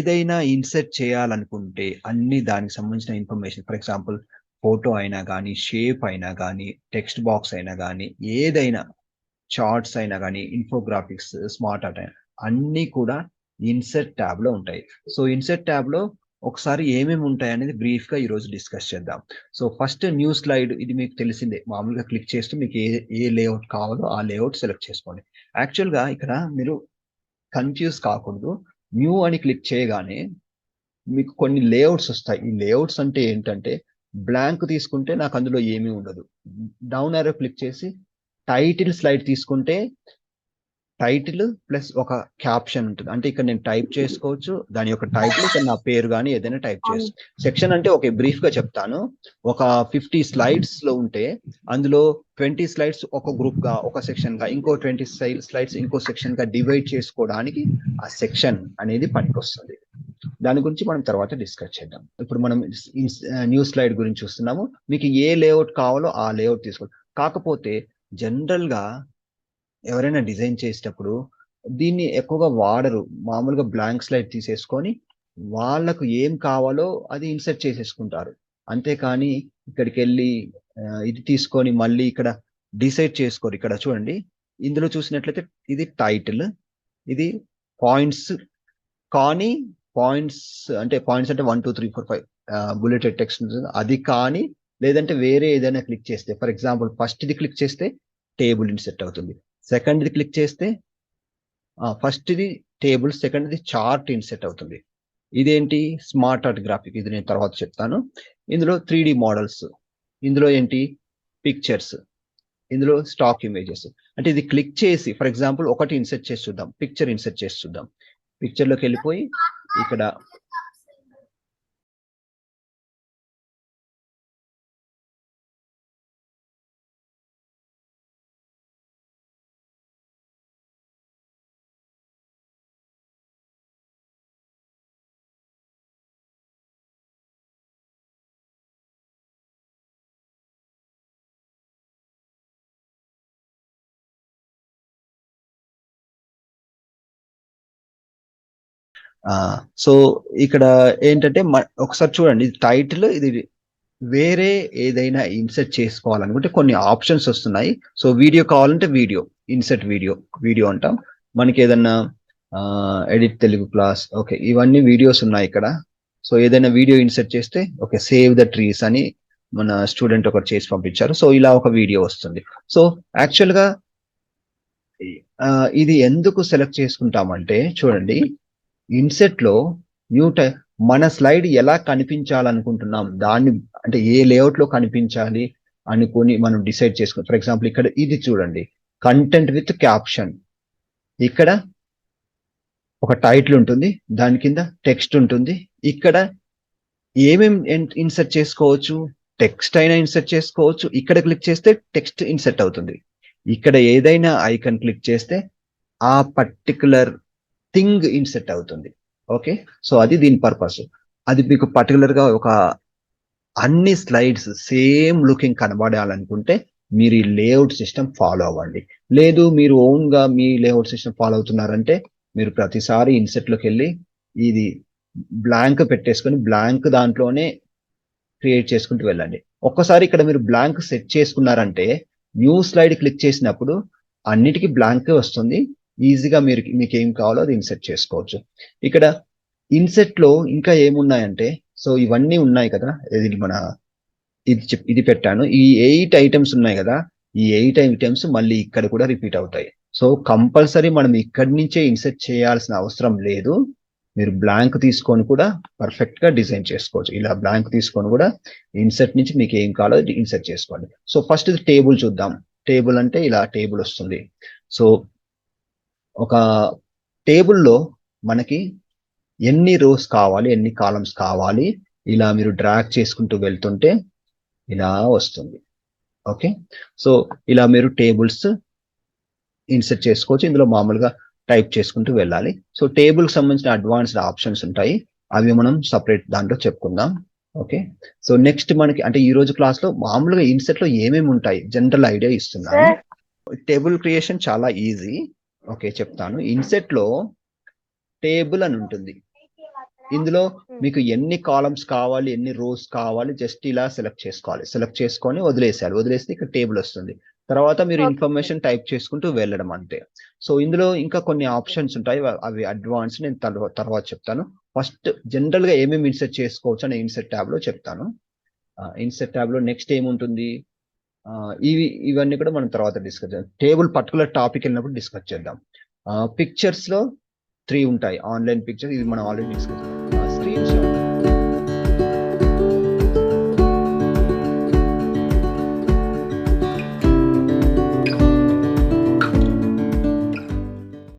ఏదైనా ఇన్సర్ట్ చేయాలనుకుంటే అన్ని దానికి సంబంధించిన ఇన్ఫర్మేషన్, ఫర్ ఎగ్జాంపుల్ ఫోటో అయినా కానీ, షేప్ అయినా కానీ, టెక్స్ట్ బాక్స్ అయినా కానీ, ఏదైనా చార్ట్స్ అయినా కానీ, ఇన్ఫోగ్రాఫిక్స్, స్మార్ట్ ఆర్ట్ అయినా అన్నీ కూడా ఇన్సర్ట్ ట్యాబ్ లో ఉంటాయి. సో ఇన్సర్ట్ ట్యాబ్ లో ఒకసారి ఏమేమి ఉంటాయి అనేది బ్రీఫ్ గా ఈ రోజు డిస్కస్ చేద్దాం. సో ఫస్ట్ న్యూ స్లైడ్, ఇది మీకు తెలిసిందే. మామూలుగా క్లిక్ చేస్తూ మీకు ఏ లేఅవుట్ కావాలో ఆ లేఅవుట్ సెలెక్ట్ చేసుకోండి. యాక్చువల్ గా ఇక్కడ మీరు కన్ఫ్యూజ్ కాకూడదు. న్యూ అని క్లిక్ చేయగానే మీకు కొన్ని లేఅవుట్స్ వస్తాయి. ఈ లేఅవుట్స్ అంటే ఏంటంటే, బ్లాంక్ తీసుకుంటే నాకు అందులో ఏమీ ఉండదు. డౌన్ యారో క్లిక్ చేసి టైటిల్ స్లైడ్ తీసుకుంటే టైటిల్ ప్లస్ ఒక క్యాప్షన్ ఉంటుంది. అంటే ఇక్కడ నేను టైప్ చేసుకోవచ్చు, దాని యొక్క టైటిల్, ఇక్కడ నా పేరు కానీ ఏదైనా టైప్ చేసుకో. సెక్షన్ అంటే ఓకే, బ్రీఫ్ గా చెప్తాను. ఒక 50 స్లైడ్స్ లో ఉంటే అందులో 20 స్లైడ్స్ ఒక గ్రూప్ గా, ఒక సెక్షన్ గా, ఇంకో 20 స్లైడ్స్ ఇంకో సెక్షన్ గా డివైడ్ చేసుకోవడానికి ఆ సెక్షన్ అనేది పనికొస్తుంది. దాని గురించి మనం తర్వాత డిస్కస్ చేద్దాం. ఇప్పుడు మనం న్యూ స్లైడ్ గురించి చూస్తున్నాము. మీకు ఏ లేఅవుట్ కావాలో ఆ లేఅవుట్ తీసుకోండి. కాకపోతే జనరల్ గా ఎవరైనా డిజైన్ చేసేటప్పుడు దీన్ని ఎక్కువగా వాడరు. మామూలుగా బ్లాంక్ స్లైడ్ తీసేసుకొని వాళ్ళకు ఏం కావాలో అది ఇన్సర్ట్ చేసేసుకుంటారు. అంతేకాని ఇక్కడికి వెళ్ళి ఇది తీసుకొని మళ్ళీ ఇక్కడ డిసైడ్ చేసుకోరు. ఇక్కడ చూడండి, ఇందులో చూసినట్లయితే ఇది టైటిల్, ఇది పాయింట్స్. కానీ పాయింట్స్ అంటే 1 2 3 4 5 బుల్లెటెడ్ టెక్స్ట్ ఉంటుంది, అది కానీ లేదంటే వేరే ఏదైనా క్లిక్ చేస్తే, ఫర్ ఎగ్జాంపుల్ ఫస్ట్ ఇది క్లిక్ చేస్తే టేబుల్ ఇన్సెట్ అవుతుంది. సెకండ్ ది క్లిక్ చేస్తే first the table, second the chart INCET అవుతుంది. ఇదేంటి స్మార్ట్ ఆర్ట్ గ్రాఫిక్, ఇది నేను తర్వాత చెప్తాను. ఇందులో 3D మోడల్స్, ఇందులో ఏంటి పిక్చర్స్, ఇందులో స్టాక్ ఇమేజెస్. అంటే ఇది క్లిక్ చేసి ఫర్ ఎగ్జాంపుల్ ఒకటి ఇన్సెట్ చేసి చూద్దాం, పిక్చర్ ఇన్సెట్ చేసి చూద్దాం. పిక్చర్ లోకి వెళ్ళిపోయి ఇక్కడ సో ఇక్కడ ఏంటంటే ఒకసారి చూడండి, ఇది టైటిల్, ఇది వేరే ఏదైనా ఇన్సర్ట్ చేసుకోవాలనుకుంటే కొన్ని ఆప్షన్స్ వస్తున్నాయి. సో వీడియో కావాలంటే వీడియో, ఇన్సర్ట్ వీడియో అంటాం. మనకి ఏదన్నా ఎడిట్ తెలుగు క్లాస్, ఓకే, ఇవన్నీ వీడియోస్ ఉన్నాయి ఇక్కడ. సో ఏదైనా వీడియో ఇన్సర్ట్ చేస్తే ఓకే, సేవ్ ద ట్రీస్ అని మన స్టూడెంట్ ఒకటి చేసి పంపించారు. సో ఇలా ఒక వీడియో వస్తుంది. సో యాక్చువల్ గా ఇది ఎందుకు సెలెక్ట్ చేసుకుంటామంటే చూడండి, ఇన్సెట్ లో న్యూ టైప్ మన స్లైడ్ ఎలా కనిపించాలనుకుంటున్నాం దాన్ని, అంటే ఏ లేఅవుట్ లో కనిపించాలి అనుకుని మనం డిసైడ్ చేసుకున్నాం. ఫర్ ఎగ్జాంపుల్ ఇక్కడ ఇది చూడండి, కంటెంట్ విత్ క్యాప్షన్. ఇక్కడ ఒక టైటిల్ ఉంటుంది, దాని కింద టెక్స్ట్ ఉంటుంది. ఇక్కడ ఏమేమి ఇన్సర్ట్ చేసుకోవచ్చు, టెక్స్ట్ అయినా ఇన్సర్ట్ చేసుకోవచ్చు. ఇక్కడ క్లిక్ చేస్తే టెక్స్ట్ ఇన్సర్ట్ అవుతుంది. ఇక్కడ ఏదైనా ఐకన్ క్లిక్ చేస్తే ఆ పర్టికులర్ థింగ్ ఇన్సెట్ అవుతుంది. ఓకే, సో అది దీని పర్పస్. అది మీకు పర్టికులర్ గా ఒక అన్ని స్లైడ్స్ సేమ్ లుకింగ్ కనబడాలనుకుంటే మీరు ఈ లేఅవుట్ సిస్టమ్ ఫాలో అవ్వండి. లేదు మీరు ఓన్ గా మీ లేఅవుట్ సిస్టమ్ ఫాలో అవుతున్నారంటే మీరు ప్రతిసారి ఇన్సెట్ లోకి వెళ్ళి ఇది బ్లాంక్ పెట్టేసుకొని బ్లాంక్ దాంట్లోనే క్రియేట్ చేసుకుంటూ వెళ్ళండి. ఒక్కసారి ఇక్కడ మీరు బ్లాంక్ సెట్ చేసుకున్నారంటే న్యూ స్లైడ్ క్లిక్ చేసినప్పుడు అన్నిటికీ బ్లాంక్ వస్తుంది. ఈజీగా మీకు ఏం కావాలో అది ఇన్సెట్ చేసుకోవచ్చు. ఇక్కడ ఇన్సెట్ లో ఇంకా ఏమున్నాయంటే, సో ఇవన్నీ ఉన్నాయి కదా, ఇది పెట్టాను. ఈ 8 ఐటమ్స్ ఉన్నాయి కదా, ఈ 8 ఐటమ్స్ మళ్ళీ ఇక్కడ కూడా రిపీట్ అవుతాయి. సో కంపల్సరీ మనం ఇక్కడి నుంచే ఇన్సెట్ చేయాల్సిన అవసరం లేదు. మీరు బ్లాంక్ తీసుకొని కూడా పర్ఫెక్ట్ గా డిజైన్ చేసుకోవచ్చు. ఇలా బ్లాంక్ తీసుకొని కూడా ఇన్సెట్ నుంచి మీకు ఏం కావాలో ఇన్సెట్ చేసుకోండి. సో ఫస్ట్ టేబుల్ చూద్దాం. టేబుల్ అంటే ఇలా టేబుల్ వస్తుంది. సో ఒక టేబుల్లో మనకి ఎన్ని రోస్ కావాలి, ఎన్ని కాలమ్స్ కావాలి, ఇలా మీరు డ్రాగ్ చేసుకుంటూ వెళ్తుంటే ఇలా వస్తుంది. ఓకే, సో ఇలా మీరు టేబుల్స్ ఇన్సర్ట్ చేసుకోవచ్చు. ఇందులో మామూలుగా టైప్ చేసుకుంటూ వెళ్ళాలి. సో టేబుల్ కి సంబంధించిన అడ్వాన్స్డ్ ఆప్షన్స్ ఉంటాయి, అవి మనం సపరేట్ దాంట్లో చెప్పుకుందాం. ఓకే, సో నెక్స్ట్ మనకి అంటే ఈ రోజు క్లాస్ లో మామూలుగా ఇన్సర్ట్ లో ఏమేమి ఉంటాయి జనరల్ ఐడియా ఇస్తున్నాను. టేబుల్ క్రియేషన్ చాలా ఈజీ. ఓకే చెప్తాను. ఇన్సెట్ లో టేబుల్ అని ఉంటుంది. ఇందులో మీకు ఎన్ని కాలమ్స్ కావాలి, ఎన్ని రోస్ కావాలి జస్ట్ ఇలా సెలెక్ట్ చేసుకోవాలి. సెలెక్ట్ చేసుకొని వదిలేసేయాలి. వదిలేస్తే ఇక్కడ టేబుల్ వస్తుంది. తర్వాత మీరు Okay. ఇన్ఫర్మేషన్ టైప్ చేసుకుంటూ వెళ్ళడం అంతే. సో ఇందులో ఇంకా కొన్ని ఆప్షన్స్ ఉంటాయి. అవి అడ్వాన్స్ నేను తర్వాత చెప్తాను. ఫస్ట్ జనరల్ గా ఏమేమి ఇన్సర్ట్ చేసుకోవచ్చు అని ఇన్సర్ట్ ట్యాబ్ లో చెప్తాను. ఇన్సర్ట్ ట్యాబ్ లో నెక్స్ట్ ఏముంటుంది, ఇవన్నీ కూడా మనం తర్వాత డిస్కస్ చేద్దాం. టేబుల్ పర్టికులర్ టాపిక్ వెళ్ళినప్పుడు డిస్కస్ చేద్దాం. పిక్చర్స్ లో 3 ఉంటాయి. ఆన్లైన్ పిక్చర్ ఇది మనం ఆల్రెడీ డిస్కస్ చేద్దాం. Screen shot